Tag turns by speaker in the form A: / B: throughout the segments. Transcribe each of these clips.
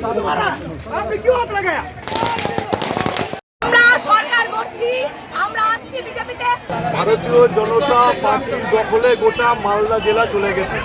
A: আপনি কি হাত লাগায়া? আমরা সরকার করছি, আমরা আসছি বিজেপিতে।
B: ভারতীয় জনতা পার্টির দখলে গোটা মালদা জেলা চলে গেছে।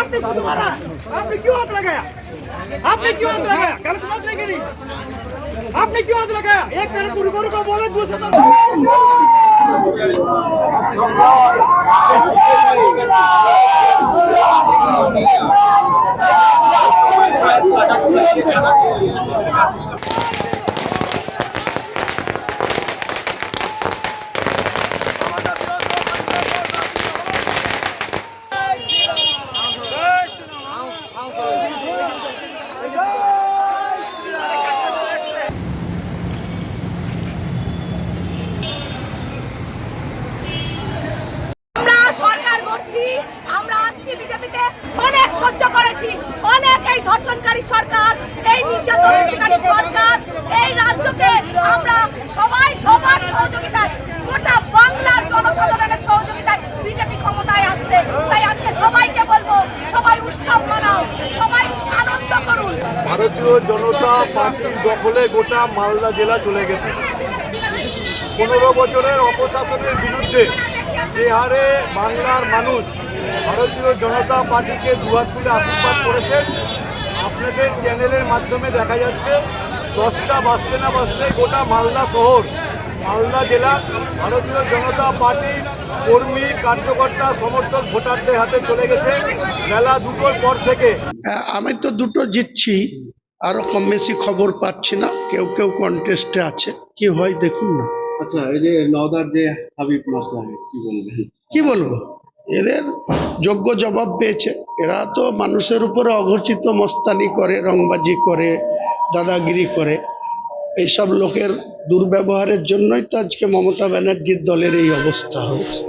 A: आपने खुद मारा, आपने क्यों हाथ लगाया? आपने क्यों हाथ लगाया? गलत बात नहीं करी। आपने क्यों हाथ लगाया? एक तरफ गुरु को बोले, दूसरे तरफ আমরা আসছি বিজেপিতে। অনেক সহ্য করেছি, অনেক এই ধর্ষণকারী সরকার, এই নির্যাতনকারী সরকার, এই রাজ্যকে আমরা সবাই সবার সহযোগিতায়, গোটা বাংলার জনসাধারণের সহযোগিতায় বিজেপি ক্ষমতায় আসছে। তাই আজকে সবাইকে বলবো, সবাই উৎসব মানাও, সবাই আনন্দ করুন।
B: ভারতীয় জনতা পার্টির দখলে গোটা মালদা জেলা চলে গেছে। 15 বছরের অপশাসনের বিরুদ্ধে যে হারে বাংলার মানুষ ভারতীয় জনতা পার্টিকে দুহাত তুলে আশীর্বাদ করেছেন, আপনাদের চ্যানেলের মাধ্যমে দেখা যাচ্ছে 10টা বাজতে না বাজতে গোটা মালদা শহর, মালদা জেলা ভারতীয় জনতা পার্টির কর্মী, কার্যকর্তা, সমর্থক ভোটারদের হাতে চলে গেছে বেলা 2টোর পর থেকে।
C: আমি তো দুটো জিতছি, আরো কম বেশি খবর পাচ্ছি না। কেউ কেউ কন্টেস্টে আছে, কি হয় দেখুন না।
D: আচ্ছা, এই যে নওদার যে হাবিব মাস্টার, কি বলবেন?
C: কি বলবো, এদের যোগ্য জবাব পেয়েছে। এরা তো মানুষের উপরে অঘোষিত মস্তানি করে, রংবাজি করে, দাদাগিরি করে। এইসব লোকের দুর্ব্যবহারের জন্যই তো আজকে মমতা ব্যানার্জির দলের এই অবস্থা হয়েছে।